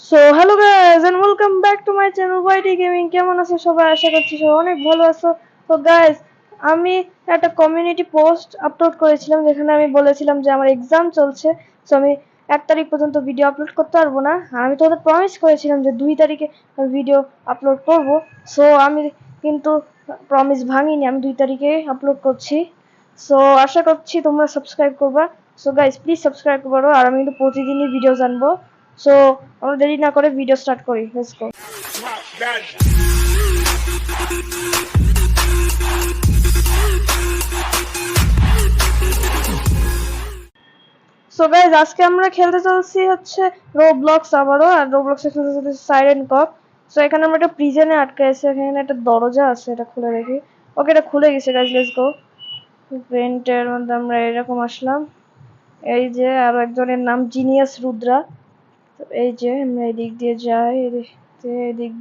So hello guys and welcome back to my channel YT gaming. কেমন আছো সবাই? আশা করছি সবাই অনেক ভালো আছো। তো গাইস, আমি একটা কমিউনিটি পোস্ট আপলোড করেছিলাম যেখানে আমি বলেছিলাম যে আমার এক্সাম চলছে, সো আমি 1 তারিখ পর্যন্ত ভিডিও আপলোড করতে পারবো না। আর আমি তোদের প্রমিস করেছিলাম যে 2 তারিখে আমি ভিডিও আপলোড করব। সো আমি কিন্তু প্রমিস ভাঙিনি, আমি 2 তারিখে আপলোড করছি। সো আশা করছি তোমরা সাবস্ক্রাইব করবা। সো গাইস প্লিজ সাবস্ক্রাইব করো, আর আমি কিন্তু প্রতিদিনই ভিডিও জানবো। সো আমরা দেরি না করে ভিডিও স্টার্ট করি, লেটস গো। সো গাইস, আজকে আমরা খেলতে চলছি হচ্ছে রোবলক্স আবারও, আর রোবলক্সে খেলতে চলছে সাইরেন কপ। সো এখানে আমরা একটা প্রিজনে আটকে আছি, এখানে একটা দরজা আছে, এটা খুলে দেখি। ওকে, এটা খুলে গেছে গাইস, লেটস গো। ভেন্টের মধ্যে আমরা এরকম আসলাম। এই যে আরো একজনের নাম জিনিয়াস রুদ্রা। এই যে আমরা এদিক দিয়ে যাই, এদিক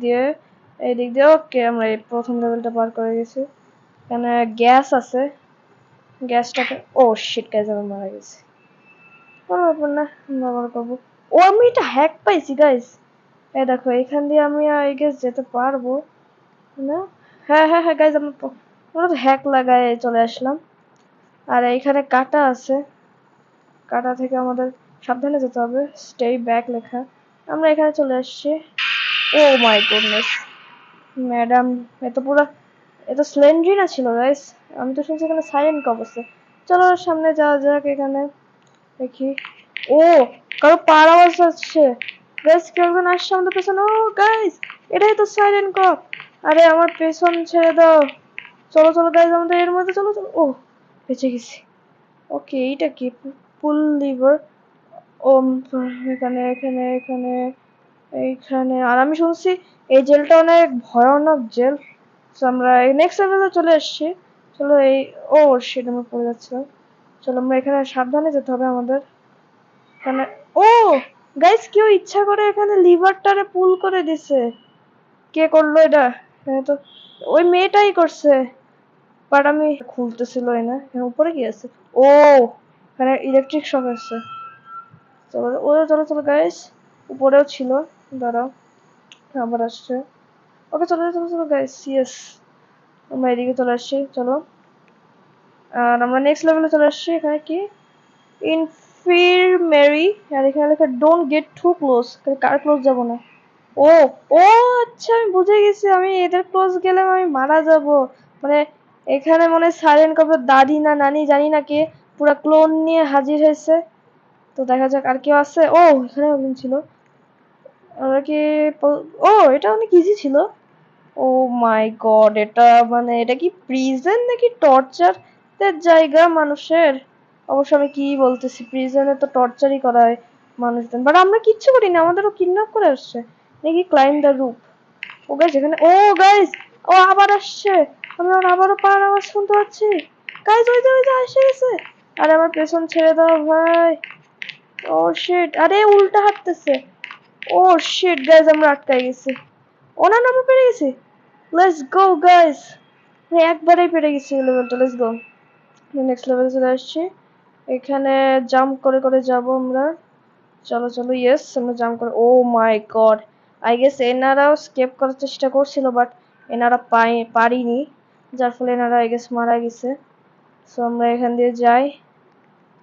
দিয়ে ওকে, আমরা এই প্রথম লেভেলটা পার করে গেছি। এখানে গ্যাস আছে, গ্যাসটাকে ও শিট গাইস, আমি মারা গেছি। কোনো ব্যাপার না, ব্যবহার করবো। ও আমি এটা হ্যাক পাইছি গাইস, এই দেখো এখান দিয়ে আমি আই গেস যেতে পারবো না। হ্যাঁ হ্যাঁ হ্যাঁ গাইস, আমরা তো হ্যাক লাগায় চলে আসলাম। আর এইখানে কাটা আছে, কাটা থেকে আমাদের সাবধানে যেতে হবে, স্টে ব্যাক লেখা। আমরা এখানে চলে আসছি। ও মাই গুডনেস ম্যাডাম, এত পুরো, এত স্লেন্ড্রিনা ছিল গাইস। আমি তো শুনছি এখানে সাইলেন্ট কপ আছে। চলো সামনে যাওয়া যাক, এখানে দেখি। ও, কারো পার আওয়াজ আসছে গাইস, কেউ একজন আসছে আমাদের পেছনে। ও গাইস, এটাই তো সাইলেন্ট কপ। আরে আমার পেছন ছেড়ে দাও। চলো চলো গাইস, আমাদের এর মধ্যে চলো চলো। ও, বেঁচে গেছি। ওকে, এইটা কি? পুল লিভার। ও, এখানে এখানে এখানে এইখানে। আর আমি শুনছি এই জেলটা অনেক ভয়ানক জেল। তো আমরা নেক্সট লেভেলে চলে এসেছি। চলো এই, ও শিট, আমরা পড়ে যাচ্ছিলাম। চলো আমরা এখানে সাবধানে যেতে হবে আমাদের। এখানে ও গাইস, কেউ ইচ্ছা করে এখানে লিভারটারে পুল করে দিছে। কে করলো এটা? এখানে তো ওই মেয়েটাই করছে, বাট আমি খুলতেছিল না। এখানে উপরে কি আছে? ও, এখানে ইলেকট্রিক শক আছে। চলো ও, চলো চলো গাইস, উপরেও ছিল। দাঁড়াও, আবার আসছে। ওকে চলো চলো চলো গাইস, ইয়েস, আমরা এদিকে চলে আসছি। চলো, আর আমরা নেক্সট লেভেলে চলে আসছি। এখানে কি? ইনফিরমেরি। আর এখানে লেখা ডোন্ট গেট টু ক্লোজ, কার ক্লোজ যাব না। ও, ও আচ্ছা, আমি বুঝে গেছি, আমি এদের ক্লোজ গেলে আমি মারা যাব। মানে এখানে মনে সাইলেন্ট কপের দাদি না নানি জানি না কে পুরা ক্লোন নিয়ে হাজির হয়েছে। তো দেখা যাক আর কেউ আছে। ও, এখানে একজন ছিল। আমরা কি ও, এটা অনেক ইজি ছিল। ও মাই গড, এটা মানে এটা কি প্রিজন নাকি টর্চার এর জায়গা মানুষের? অবশ্য আমি কি বলতেছি, প্রিজনে তো টর্চারই করা হয় মানুষজন, বাট আমরা কিচ্ছু করি না, আমাদেরও কিডন্যাপ করে আসছে নাকি। Climb the roof. O guys, এখানে ও গাইস, ও আবার আসছে। আমি আবারও পার আওয়াজ শুনতে পাচ্ছি। গাইস ওই যে এসে গেছে। আরে আমার পেছন ছেড়ে দাও ভাই। ও শিট, আরে উল্টা হাঁটতেছে। ও শিট গাইস, আমরা আটকাই গেছি। ও না না, আমরা পেরে গেছি। লেটস গো গাইস, একবারেই পেরে গেছি লেভেলটা। লেটস গো, নেক্সট লেভেলে চলে আসছি। এখানে জাম্প করে করে যাব আমরা। চলো চলো, ইয়েস, আমরা জাম্প করে। ও মাই গড, আই গেস এনারাও স্কেপ করার চেষ্টা করছিল, বাট এনারা পারিনি, যার ফলে এনারা আই গেস মারা গেছে। সো আমরা এখান দিয়ে যাই।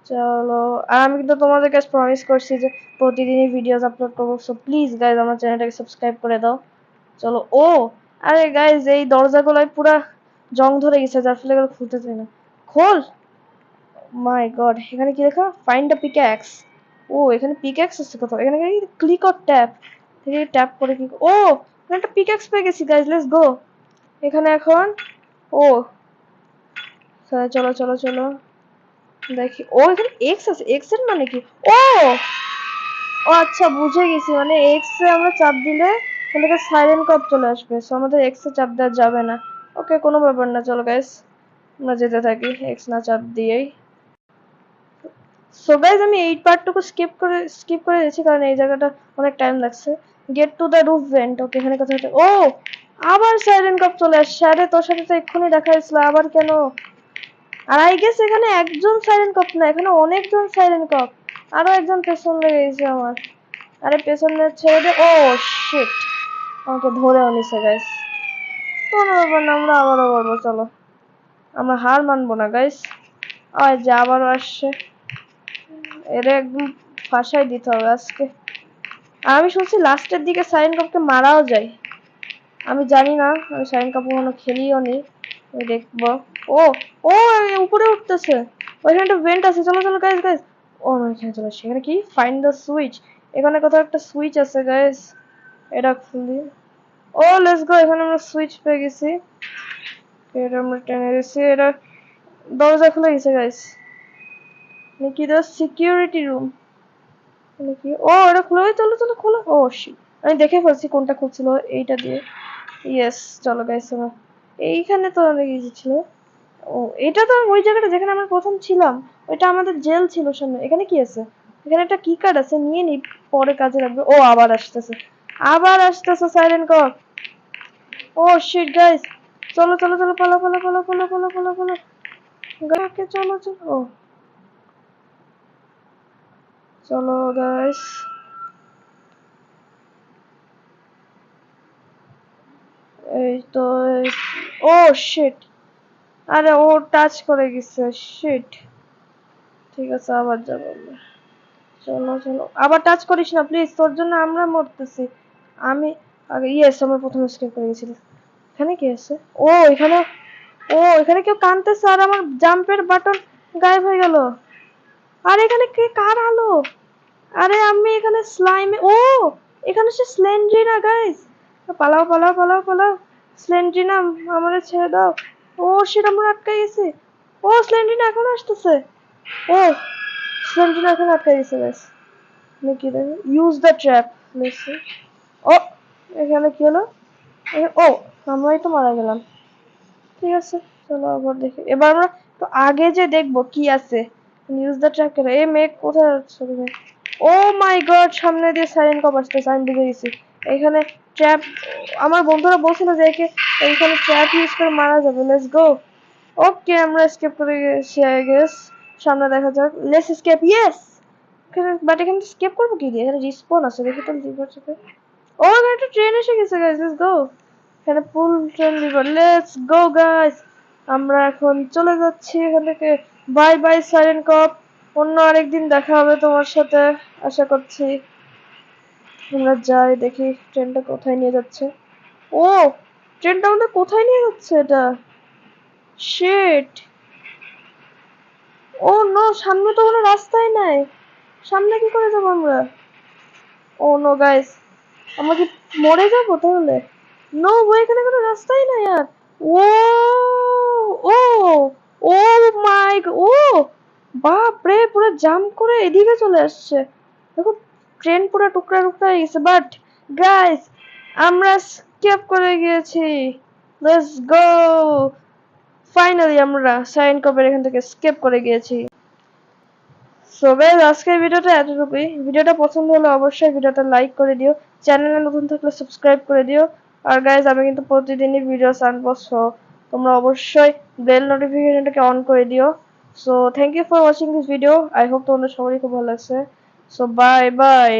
চলো, আর আমি কিন্তু তোমাদের কাছে প্রমিস করছি যে প্রতিদিনই ভিডিওস আপলোড করবো। সো প্লিজ গাইজ আমার চ্যানেলটাকে সাবস্ক্রাইব করে দাও। চলো। ও আরে গাইজ, এই দরজাগুলোয় পুরা জং ধরে গেছে, যার ফলে এগুলো খুলতে চাই না। খোল। মাই গড, এখানে কি লেখা? Find the pickaxe. ও, এখানে পিক্যাক্স আছে কোথাও? এখানে ক্লিক অর ট্যাপ, থেকে ট্যাপ করে কি? ও, এখানে একটা পিক্যাক্স পেয়ে গেছি গাইজ, লেটস গো। এখানে এখন ও, চলো চলো চলো দেখি। ও, এখানে এক্স আছে, এক্স এর মানে কি? ও, ও আচ্ছা, বুঝে গেছি, মানে এক্স এ আমরা চাপ দিলে এখানে সাইলেন্ট কপ চলে আসবে। সো আমাদের এক্স এ চাপ দেওয়া যাবে না। ওকে, কোনো ব্যাপার না, চলো গাইস আমরা যেতে থাকি এক্স না চাপ দিয়েই। সো গাইস, আমি এই পার্টটুকু স্কিপ করে দিয়েছি কারণ এই জায়গাটা অনেক টাইম লাগছে। Get to the roof vent. Okay, এখানে কথা হচ্ছে। ও, আবার সাইলেন্ট কপ চলে আসছে। আরে তোর সাথে তো এক্ষুনি দেখা হয়েছিল, আবার কেন? আর আই গেস এখানে একজন সাইলেন্ট কপ না, এখানে অনেকজন সাইলেন্ট কপ। আরো একজন পেছন লেগে গেছে আমার। আরে পেছনে ছেড়ে দে। ও শিট, আমাকে ধরেও নিছে গাইস। কোনো ব্যাপার না, আমরা আবারও করবো, চলো। আমরা হার মানবো না গাইস। আর যে আবারও আসছে, এরা একদম ফাঁসাই দিতে হবে আজকে। আর আমি শুনছি লাস্টের দিকে সাইন কাপকে মারাও যায়। আমি জানি না, আমি সাইন কাপ কখনো খেলিও নি, দেখবো। ও ও উপরে উঠতেছে, ওইখানে একটা ভেন্ট আছে, চলো চলো গাইস গাইস। ও এখানে চলে আসছে, এখানে কি ফাইন্ড দ্য সুইচ, এখানে কোথাও একটা সুইচ আছে গাইস, এটা খুলি। ও লেটস গো, এখানে আমরা সুইচ পেয়ে গেছি, এটা আমরা টেনে গেছি, এটা দরজা খুলে গেছে গাইস। নাকি দ্য সিকিউরিটি রুম নাকি? ও এটা খুলে, চলো চলো খোলো। ও শিট, আমি দেখে ফেলছি কোনটা খুলছিল, এইটা দিয়ে। ইয়েস, চলো গাইস, আমরা এইখানে তো অনেক ইজি ছিল। ও এটা তো ওই জায়গাটা যেখানে আমরা প্রথম ছিলাম, ওইটা আমাদের জেল ছিল সামনে। এখানে কি আছে? এখানে একটা কি কার্ড আছে, নিয়ে নি, পরে কাজে লাগবে। ও আবার আসতেছে, আবার আসতেছে, সাইলেন্ট কর। ও শিট গাইস, চলো চলো চলো, পালা পালা পালা পালা পালা পালা পালা গাকে, চলো চলো। ও চলো গাইস, এই তো। ও শিট, আরে ও টাচ করে গেছে, শিট। ঠিক আছে, আবার যাবো আমরা। চলো চলো, আবার টাচ করিস না প্লিজ, তোর জন্য আমরা মরতেছি। আমি আগে, ইয়েস, আমরা প্রথমে স্কেপ করে গেছিলাম। এখানে কি আছে? ও এখানে, ও এখানে কেউ কানতেছে, আর আমার জাম্পের বাটন গায়েব হয়ে গেল। আর এখানে কে, কার আলো? আরে আমি এখানে স্লাইমে, ও এখানে সে স্লেন্ড্রিনা গাইস। পালাও পালাও পালাও পালাও, স্লেন্ড্রিনা আমাদের ছেড়ে দাও। ও সেটা আমরা আটকে গেছি। ও স্লেন্ড্রিনা এখন আসতেছে। ও স্লেন্ড্রিনা এখন আটকে গেছে গাইস। নাকি দেখো, ইউজ দ্য ট্র্যাপ, লেটস। ও এখানে কি হলো? ও আমরাই তো মারা গেলাম। ঠিক আছে, চলো আবার দেখি। এবার আমরা তো আগে যে দেখবো কি আছে। ইউজ দ্য ট্র্যাপ করে, এই মেঘ কোথায় যাচ্ছে তুমি? ও মাই গড, সামনে দিয়ে সাইরেন কপ আসতেছে, আমি বুঝে গেছি এখানে ট্র্যাপ। আমার বন্ধুরা বলছিল যে একে এইখানে ট্র্যাপ ইউজ করে মারা যাবে। Let's go. ওকে, আমরা এসকেপ করে গেছি আই গেস। সামনে দেখা যাক, লেটস এসকেপ, ইয়েস। এখানে বাট এখানে স্কেপ করবো কি দিয়ে? এখানে রিস্পন আছে, দেখি তো লিভার চেপে। ও এখানে একটা ট্রেন এসে গেছে গাইস, লেটস গো। এখানে full train lever, let's go guys. আমরা এখন চলে যাচ্ছি এখান থেকে। বাই বাই সাইরেন কপ, অন্য আরেকদিন দেখা হবে তোমার সাথে, আশা করছি। আমরা যাই দেখি ট্রেনটা কোথায় নিয়ে যাচ্ছে। ও ট্রেনটা আমাদের কোথায় নিয়ে যাচ্ছে এটা? শিট। ও নো, সামনে তো কোনো রাস্তাই নাই, সামনে কি করে যাবো আমরা? ও নো গাইস, আমরা কি মরে যাবো তাহলে? নো, এখানে কোনো রাস্তাই নাই আর। ও ও ও মাই, ও বাপ রে, পুরো জাম্প করে এদিকে চলে আসছে। দেখো ট্রেন পুরো টুকরা টুকরা হয়ে গেছে, বাট গাইস আমরা স্কেপ করে গিয়েছি। লেটস গো, ফাইনালি আমরা সাইন কপের এখান থেকে স্কেপ করে গিয়েছি। সো গাইস, আজকের ভিডিওটা এতটুকুই। ভিডিওটা পছন্দ হলে অবশ্যই ভিডিওটা লাইক করে দিও, চ্যানেলে নতুন থাকলে সাবস্ক্রাইব করে দিও। আর গাইস, আমি কিন্তু প্রতিদিনই ভিডিও আনবো, সো তোমরা অবশ্যই বেল নোটিফিকেশনটাকে অন করে দিও। So thank you for watching this video, I hope তোমাদের সবারই খুব ভালো লাগছে। So bye by.